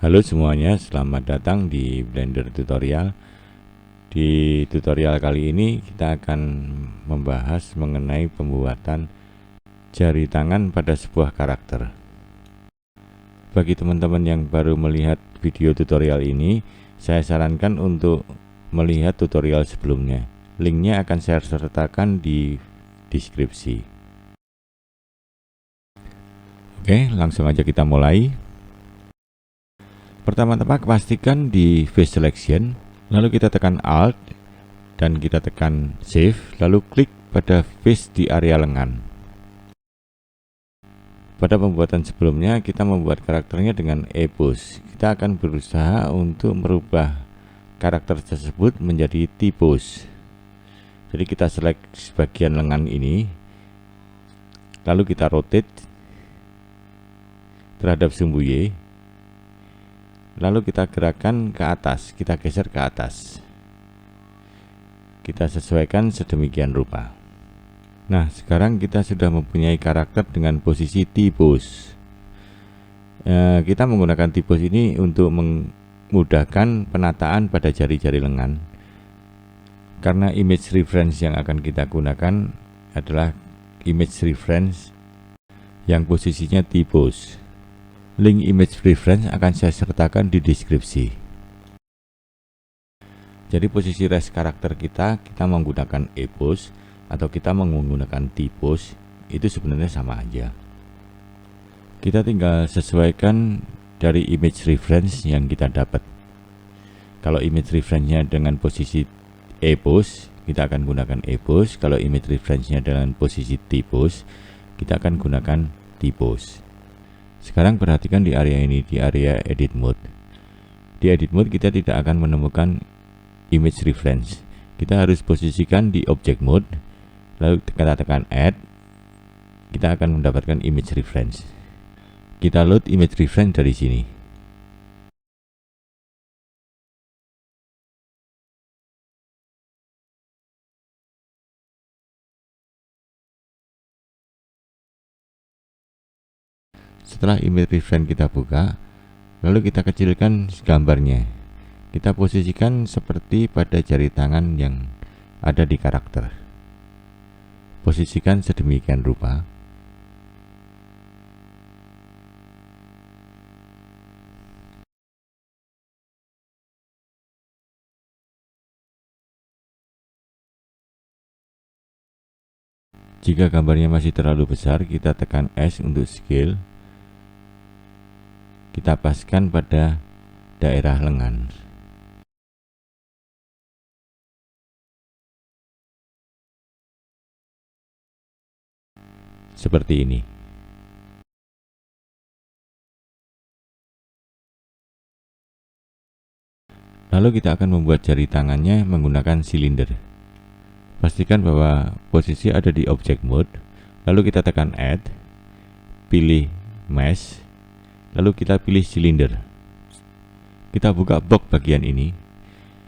Halo semuanya, selamat datang di Blender Tutorial. Di tutorial kali ini kita akan membahas mengenai pembuatan jari tangan pada sebuah karakter. Bagi teman-teman yang baru melihat video tutorial ini, saya sarankan untuk melihat tutorial sebelumnya. Linknya akan saya sertakan di deskripsi. Oke, langsung aja kita mulai. Pertama-tama pastikan di face selection, lalu kita tekan Alt dan kita tekan Shift, lalu klik pada face di area lengan. Pada pembuatan sebelumnya kita membuat karakternya dengan E-pose. Kita akan berusaha untuk merubah karakter tersebut menjadi T-pose. Jadi kita select sebagian lengan ini, lalu kita rotate terhadap sumbu Y, lalu kita gerakkan ke atas, kita geser ke atas, kita sesuaikan sedemikian rupa. Nah, sekarang kita sudah mempunyai karakter dengan posisi T-pose. Kita menggunakan T-pose ini untuk memudahkan penataan pada jari-jari lengan, karena image reference yang akan kita gunakan adalah image reference yang posisinya T-pose. Link image reference akan saya sertakan di deskripsi. Jadi posisi rest karakter kita menggunakan E-pose atau kita menggunakan T-pose, itu sebenarnya sama aja. Kita tinggal sesuaikan dari image reference yang kita dapat. Kalau image reference-nya dengan posisi E-pose, kita akan gunakan E-pose. Kalau image reference-nya dengan posisi T-pose, kita akan gunakan T-pose. Sekarang perhatikan di area ini, di area edit mode. Di edit mode kita tidak akan menemukan image reference. Kita harus posisikan di object mode, lalu kita tekan add, kita akan mendapatkan image reference. Kita load image reference dari sini. Setelah image reference kita buka, lalu kita kecilkan gambarnya. Kita posisikan seperti pada jari tangan yang ada di karakter. Posisikan sedemikian rupa. Jika gambarnya masih terlalu besar, kita tekan S untuk scale. Kita paskan pada daerah lengan. Seperti ini. Lalu kita akan membuat jari tangannya menggunakan silinder. Pastikan bahwa posisi ada di object mode, lalu kita tekan add, pilih mesh, lalu kita pilih silinder. Kita buka box bagian ini,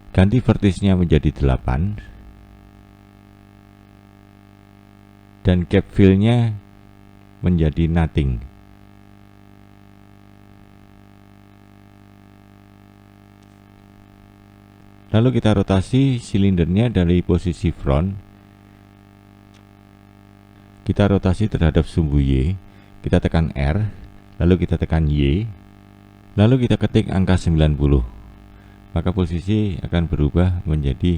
ganti vertisnya menjadi 8, dan cap fill-nya menjadi nothing. Lalu kita rotasi silindernya dari posisi front. Kita rotasi terhadap sumbu Y. Kita tekan R, lalu kita tekan Y, lalu kita ketik angka 90. Maka posisi akan berubah menjadi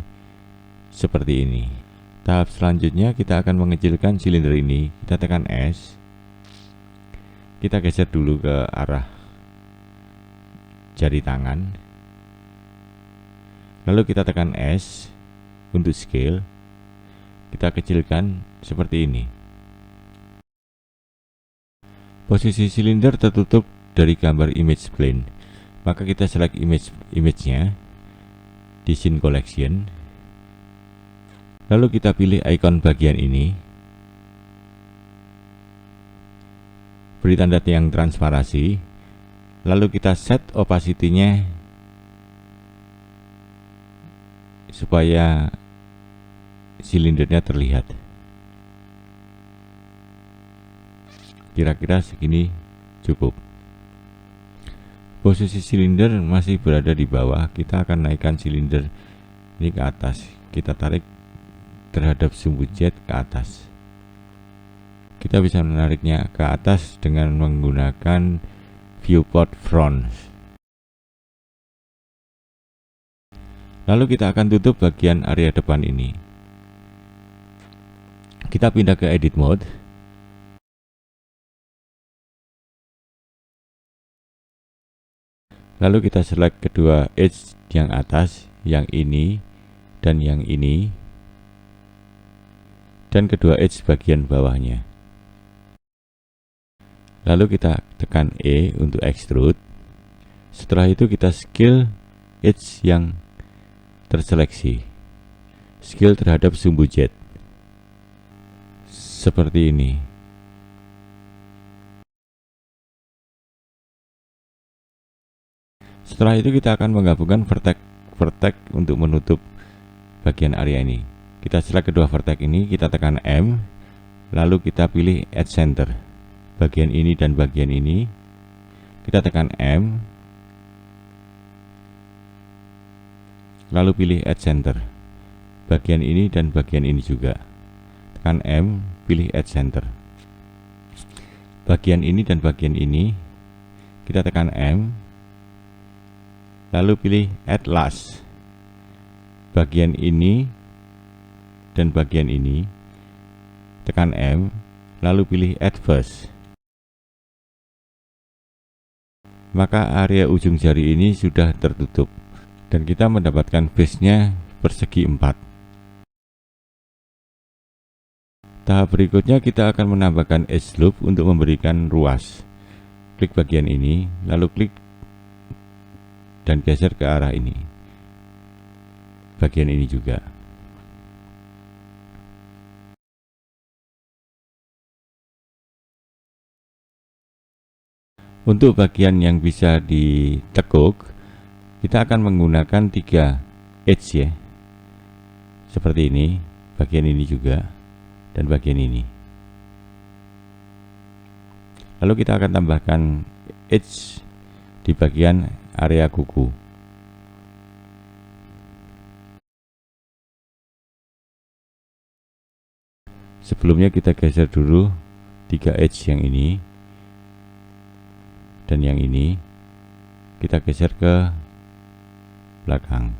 seperti ini. Tahap selanjutnya kita akan mengecilkan silinder ini. Kita tekan S. Kita geser dulu ke arah jari tangan. Lalu kita tekan S untuk scale. Kita kecilkan seperti ini. Posisi silinder tertutup dari gambar image plane. Maka kita select image-nya di scene collection. Lalu kita pilih icon bagian ini. Beri tanda yang transparasi. Lalu kita set opacity-nya supaya silindernya terlihat. Kira-kira segini cukup. Posisi silinder masih berada di bawah, kita akan naikkan silinder ini ke atas. Kita tarik terhadap sumbu jet ke atas. Kita bisa menariknya ke atas dengan menggunakan viewport front. Lalu kita akan tutup bagian area depan ini. Kita pindah ke edit mode. Lalu kita select kedua edge yang atas, yang ini dan yang ini, dan kedua edge bagian bawahnya. Lalu kita tekan E untuk extrude. Setelah itu kita scale edge yang terseleksi, scale terhadap sumbu jet seperti ini. Setelah itu kita akan menggabungkan vertex untuk menutup bagian area ini. Kita select kedua vertex ini, kita tekan M, lalu kita pilih edge center. Bagian ini dan bagian ini, kita tekan M, lalu pilih edge center. Bagian ini dan bagian ini juga. Tekan M, pilih edge center. Bagian ini dan bagian ini, kita tekan M, lalu pilih add last. Bagian ini dan bagian ini, tekan M, lalu pilih add first. Maka area ujung jari ini sudah tertutup dan kita mendapatkan face-nya persegi 4. Tahap berikutnya kita akan menambahkan edge loop untuk memberikan ruas. Klik bagian ini, lalu klik dan geser ke arah ini. Bagian ini juga. Untuk bagian yang bisa ditekuk, kita akan menggunakan 3 edge ya. Seperti ini, bagian ini juga, dan bagian ini. Lalu kita akan tambahkan edge di bagian area kuku. Sebelumnya kita geser dulu 3 edge yang ini dan yang ini, kita geser ke belakang.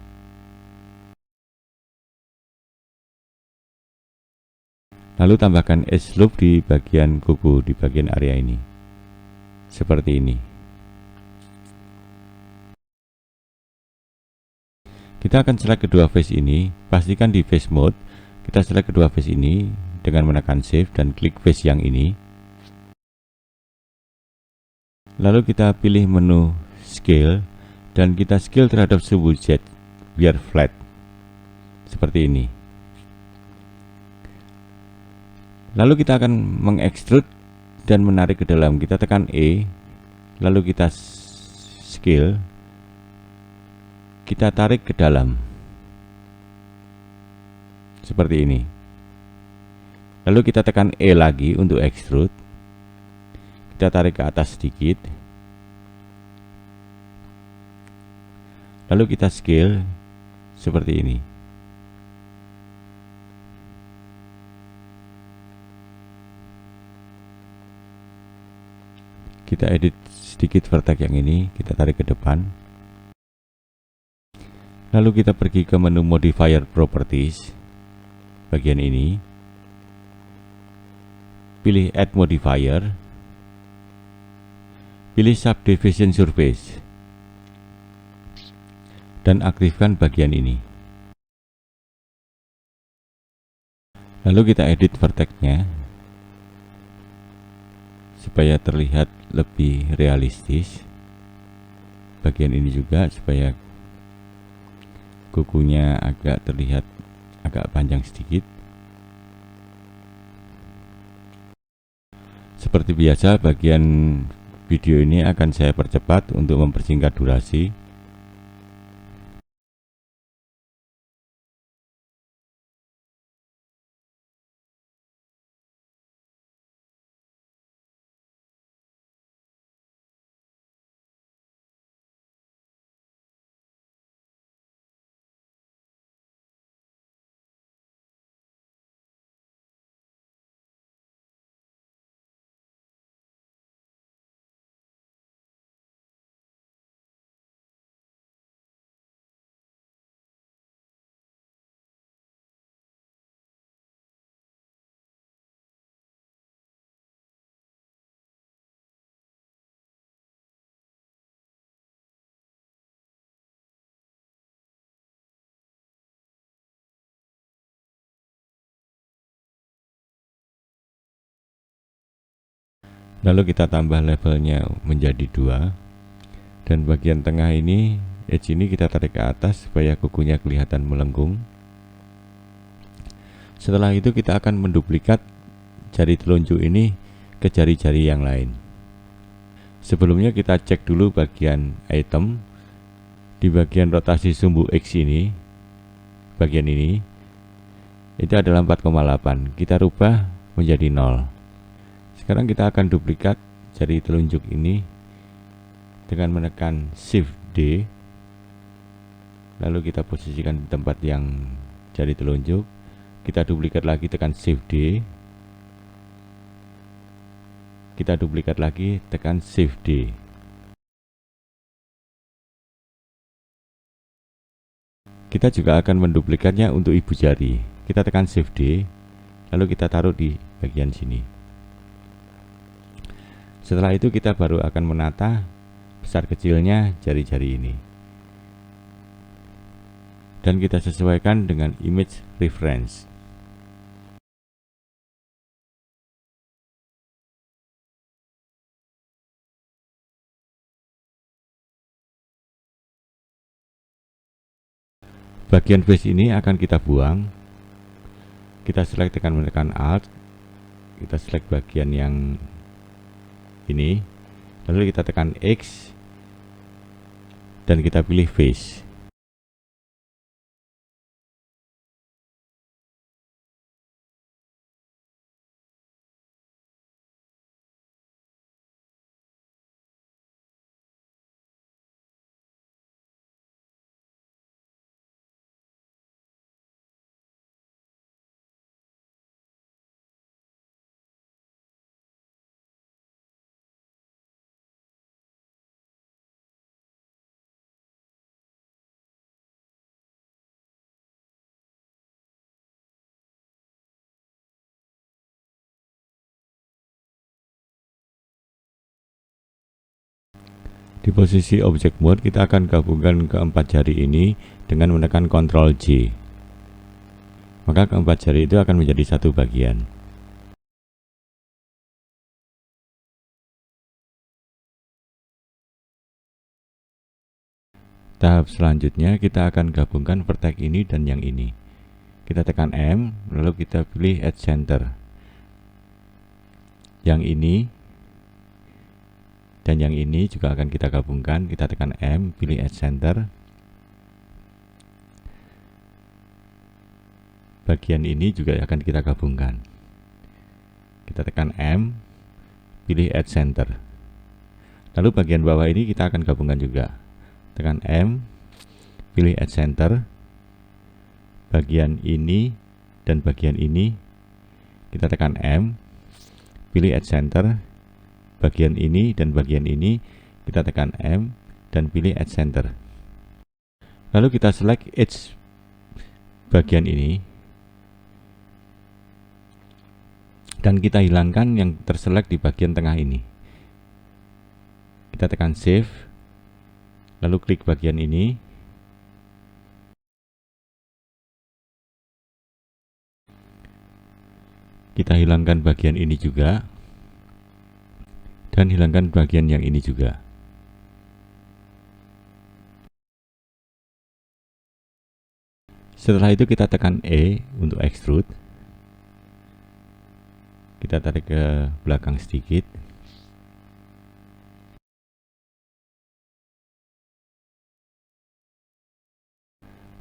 Lalu tambahkan edge loop di bagian kuku, di bagian area ini. Seperti ini. Kita akan select kedua face ini, pastikan di face mode. Kita select kedua face ini dengan menekan shift dan klik face yang ini. Lalu kita pilih menu scale dan kita scale terhadap sumbu jet biar flat seperti ini. Lalu kita akan mengekstrud dan menarik ke dalam. Kita tekan E, lalu kita scale, kita tarik ke dalam seperti ini. Lalu kita tekan E lagi untuk extrude. Kita tarik ke atas sedikit, lalu kita scale seperti ini. Kita edit sedikit vertex yang ini, kita tarik ke depan. Lalu kita pergi ke menu modifier properties, bagian ini, pilih add modifier, pilih subdivision surface, dan aktifkan bagian ini. Lalu kita edit vertexnya supaya terlihat lebih realistis. Bagian ini juga supaya kukunya agak terlihat agak panjang sedikit. Seperti biasa, bagian video ini akan saya percepat untuk mempersingkat durasi. Lalu kita tambah levelnya menjadi 2, dan bagian tengah ini, edge ini kita tarik ke atas supaya kukunya kelihatan melengkung. Setelah itu kita akan menduplikat jari telunjuk ini ke jari-jari yang lain. Sebelumnya kita cek dulu bagian item. Di bagian rotasi sumbu X ini, bagian ini itu adalah 4,8. Kita rubah menjadi 0. Sekarang kita akan duplikat jari telunjuk ini dengan menekan Shift D. Lalu kita posisikan di tempat yang jari telunjuk. Kita duplikat lagi, tekan Shift D. Kita duplikat lagi, tekan Shift D. Kita juga akan menduplikatnya untuk ibu jari. Kita tekan Shift D, lalu kita taruh di bagian sini. Setelah itu kita baru akan menata besar kecilnya jari-jari ini. Dan kita sesuaikan dengan image reference. Bagian face ini akan kita buang. Kita select dengan menekan Alt. Kita select bagian yang ini, lalu kita tekan X dan kita pilih face. Di posisi object mode kita akan gabungkan keempat jari ini dengan menekan Ctrl J. Maka keempat jari itu akan menjadi satu bagian. Tahap selanjutnya kita akan gabungkan vertex ini dan yang ini. Kita tekan M, lalu kita pilih Edge Center. Yang ini dan yang ini juga akan kita gabungkan. Kita tekan M, pilih Edge Center. Bagian ini juga akan kita gabungkan. Kita tekan M, pilih Edge Center. Lalu bagian bawah ini kita akan gabungkan juga. Tekan M, pilih Edge Center. Bagian ini dan bagian ini kita tekan M, pilih Edge Center. Bagian ini dan bagian ini kita tekan M dan pilih Edge Center. Lalu kita select edge bagian ini dan kita hilangkan yang terselect di bagian tengah ini. Kita tekan Shift, lalu klik bagian ini. Kita hilangkan bagian ini juga. Dan hilangkan bagian yang ini juga. Setelah itu kita tekan E untuk extrude. Kita tarik ke belakang sedikit.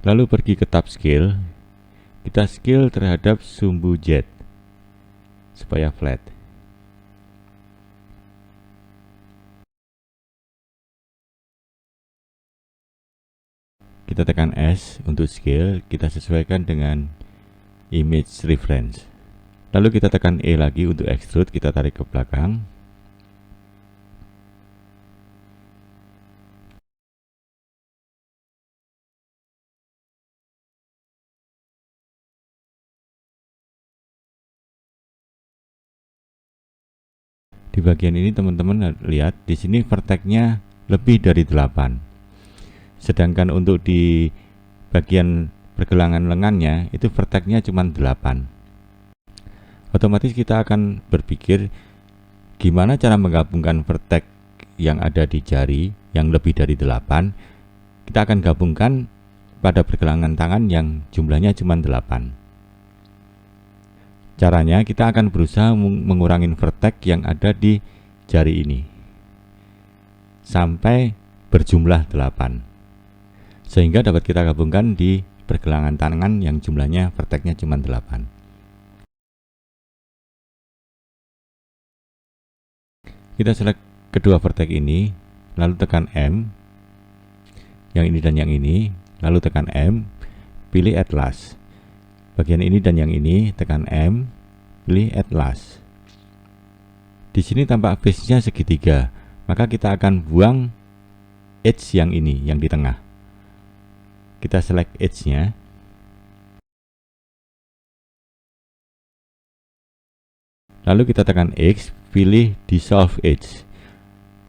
Lalu pergi ke tab scale. Kita scale terhadap sumbu Z supaya flat. Kita tekan S untuk scale, kita sesuaikan dengan image reference. Lalu kita tekan E lagi untuk extrude, kita tarik ke belakang. Di bagian ini teman-teman lihat, di sini vertexnya lebih dari 8. Sedangkan untuk di bagian pergelangan lengannya itu vertexnya cuma 8. Otomatis kita akan berpikir Gimana cara menggabungkan vertex yang ada di jari yang lebih dari 8? Kita akan gabungkan pada pergelangan tangan yang jumlahnya cuma 8. Caranya kita akan berusaha mengurangi vertex yang ada di jari ini sampai berjumlah 8, sehingga dapat kita gabungkan di pergelangan tangan yang jumlahnya vertexnya cuma 8. Kita select kedua vertex ini, lalu tekan M, yang ini dan yang ini, lalu tekan M, pilih Add Last. Bagian ini dan yang ini tekan M, pilih Add Last. Di sini tampak face-nya segitiga, maka kita akan buang edge yang ini, yang di tengah. Kita select edge-nya. Lalu kita tekan X, pilih Dissolve Edge.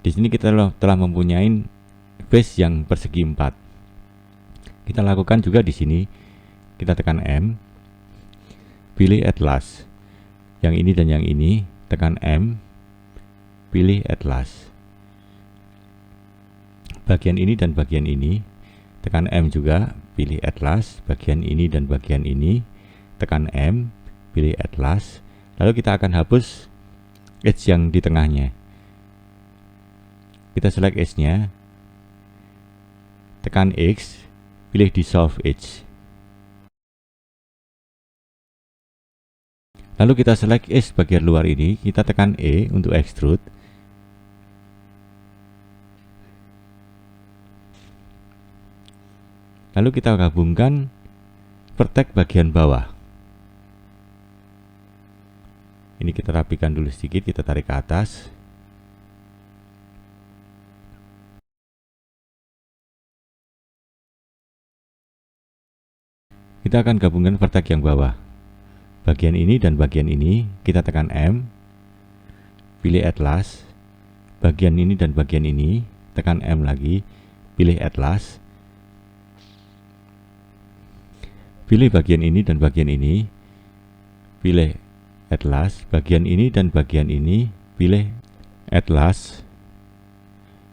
Di sini kita telah mempunyai face yang persegi 4. Kita lakukan juga di sini. Kita tekan M, pilih Add Last. Yang ini dan yang ini tekan M, pilih Add Last. Bagian ini dan bagian ini tekan M juga, pilih Add Last. Bagian ini dan bagian ini tekan M, pilih Add Last. Lalu kita akan hapus edge yang di tengahnya. Kita select edge-nya, tekan X, pilih Dissolve Edge. Lalu kita select edge bagian luar ini, kita tekan E untuk extrude. Lalu kita gabungkan vertex bagian bawah. Ini kita rapikan dulu sedikit, kita tarik ke atas. Kita akan gabungkan vertex yang bawah. Bagian ini dan bagian ini, kita tekan M, pilih Add Last. Bagian ini dan bagian ini, tekan M lagi, pilih Add Last. Pilih bagian ini dan bagian ini, pilih Add Last. Bagian ini dan bagian ini, pilih Add Last.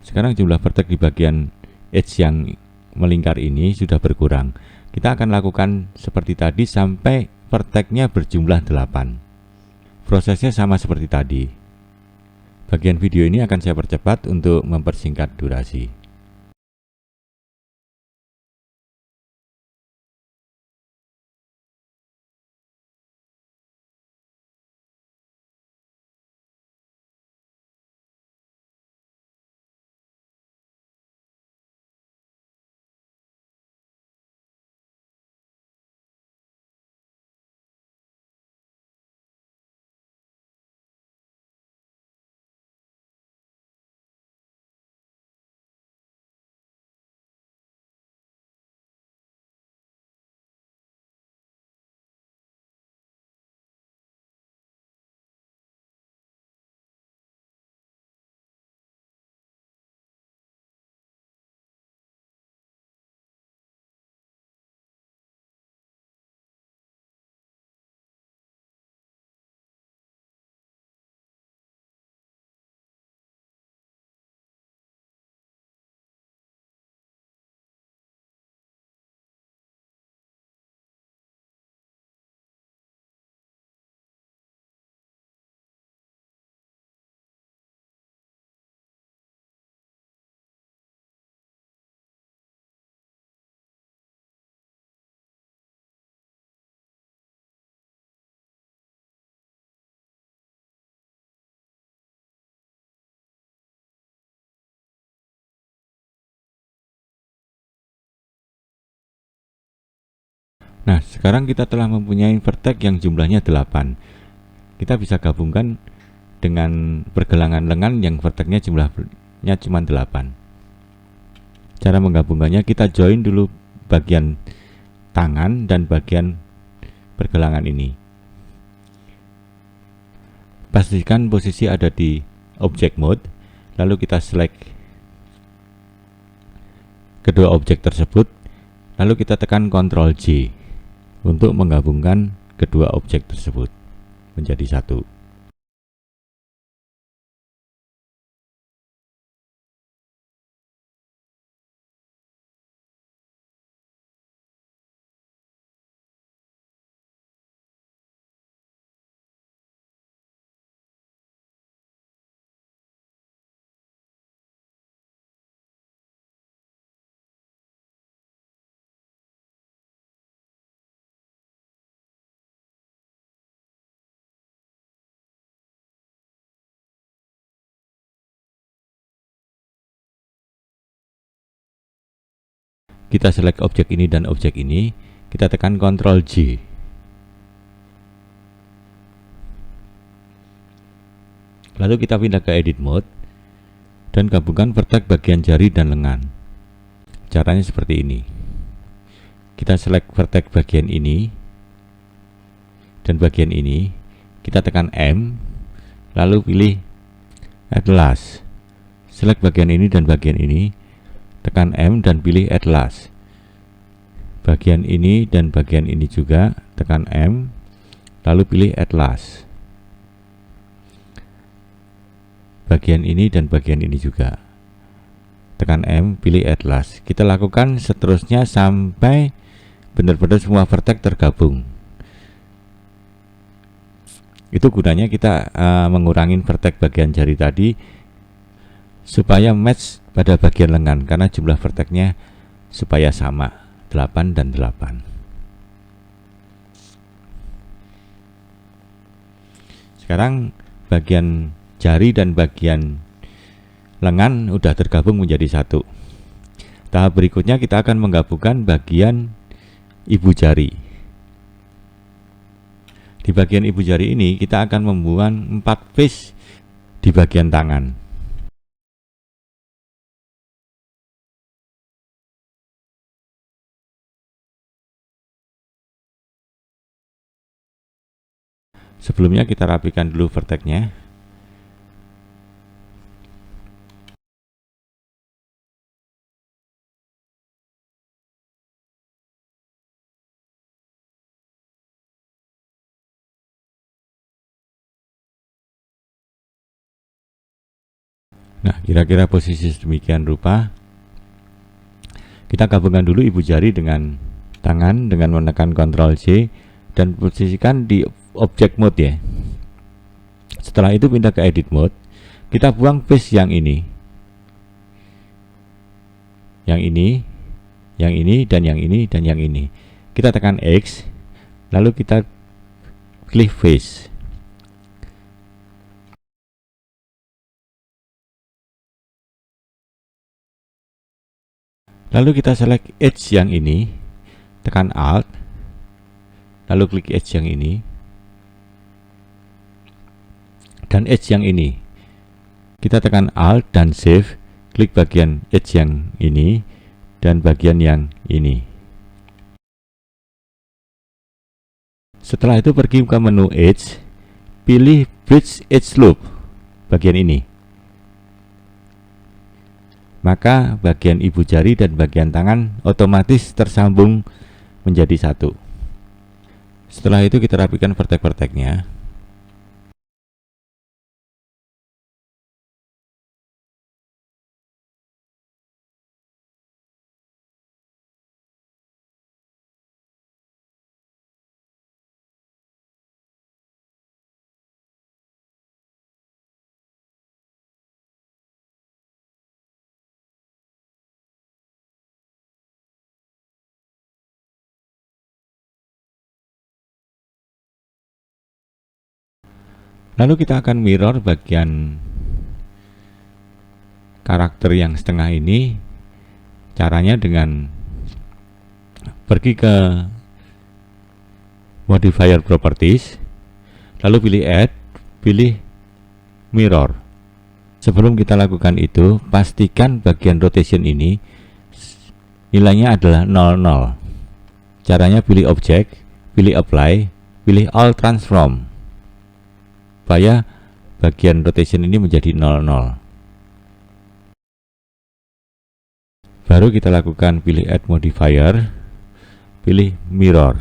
Sekarang jumlah vertex di bagian edge yang melingkar ini sudah berkurang. Kita akan lakukan seperti tadi sampai vertexnya berjumlah 8. Prosesnya sama seperti tadi. Bagian video ini akan saya percepat untuk mempersingkat durasi. Nah, sekarang kita telah mempunyai vertex yang jumlahnya 8. Kita bisa gabungkan dengan pergelangan lengan yang vertexnya jumlahnya cuma 8. Cara menggabungkannya, kita join dulu bagian tangan dan bagian pergelangan ini. Pastikan posisi ada di object mode, lalu kita select kedua objek tersebut, lalu kita tekan Ctrl J untuk menggabungkan kedua objek tersebut menjadi satu. kita select objek ini dan objek ini, kita tekan Ctrl J. Lalu kita pindah ke edit mode dan gabungkan vertex bagian jari dan lengan. Caranya seperti ini. Kita select vertex bagian ini dan bagian ini, kita tekan M, lalu pilih Atlas. Select bagian ini dan bagian ini, tekan M dan pilih Atlas. Bagian ini dan bagian ini juga, tekan M, lalu pilih Atlas. Bagian ini dan bagian ini juga, tekan M, pilih Atlas. Kita lakukan seterusnya sampai benar-benar semua vertex tergabung. Itu gunanya kita mengurangi vertex bagian jari tadi supaya match pada bagian lengan, karena jumlah vertexnya supaya sama, 8 dan 8. Sekarang bagian jari dan bagian lengan udah tergabung menjadi satu. Tahap berikutnya kita akan menggabungkan bagian ibu jari. Di bagian ibu jari ini kita akan membuat 4 face di bagian tangan. Sebelumnya kita rapikan dulu vertexnya. Nah, kira-kira posisi sedemikian rupa. Kita gabungkan dulu ibu jari dengan tangan dengan menekan Ctrl J dan posisikan di object mode ya. Setelah itu pindah ke edit mode. Kita buang face yang ini. Yang ini, yang ini, dan yang ini, dan yang ini. Kita tekan X, lalu kita klik face. Lalu kita select edge yang ini, tekan Alt, lalu klik edge yang ini, dan edge yang ini. Kita tekan Alt dan Shift, klik bagian edge yang ini, dan bagian yang ini. Setelah itu pergi ke menu Edge, pilih Bridge Edge Loop, bagian ini. Maka bagian ibu jari dan bagian tangan otomatis tersambung menjadi satu. Setelah itu kita rapikan vertex-vertexnya. Lalu kita akan mirror bagian karakter yang setengah ini. Caranya dengan pergi ke modifier properties, lalu pilih add, pilih mirror. Sebelum kita lakukan itu, pastikan bagian rotation ini nilainya adalah 00. Caranya pilih object, pilih apply, pilih all transform, supaya bagian rotation ini menjadi 00. Baru kita lakukan pilih add modifier, pilih mirror.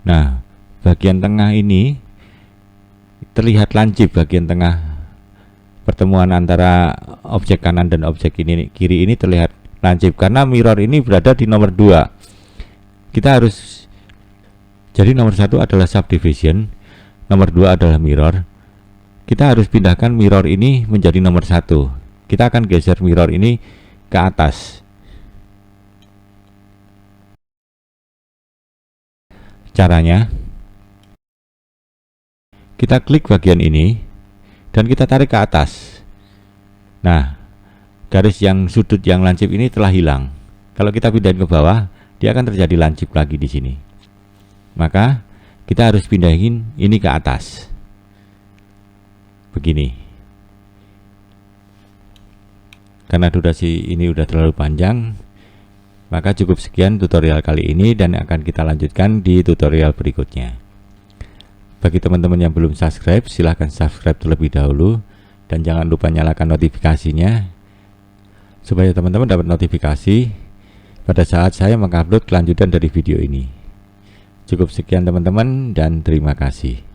Nah, bagian tengah ini terlihat lancip. Bagian tengah pertemuan antara objek kanan dan objek ini kiri ini terlihat lancip karena mirror ini berada di nomor 2. Kita harus, jadi nomor 1 adalah subdivision, nomor 2 adalah mirror. Kita harus pindahkan mirror ini menjadi nomor 1. Kita akan geser mirror ini ke atas. Caranya, kita klik bagian ini dan kita tarik ke atas. Nah, garis yang sudut yang lancip ini telah hilang. Kalau kita pindahin ke bawah, dia akan terjadi lancip lagi di sini. Maka kita harus pindahin ini ke atas. Begini. Karena durasi ini udah terlalu panjang, maka cukup sekian tutorial kali ini dan akan kita lanjutkan di tutorial berikutnya. Bagi teman-teman yang belum subscribe, silahkan subscribe terlebih dahulu dan jangan lupa nyalakan notifikasinya supaya teman-teman dapat notifikasi pada saat saya mengupload kelanjutan dari video ini. Cukup sekian teman-teman dan terima kasih.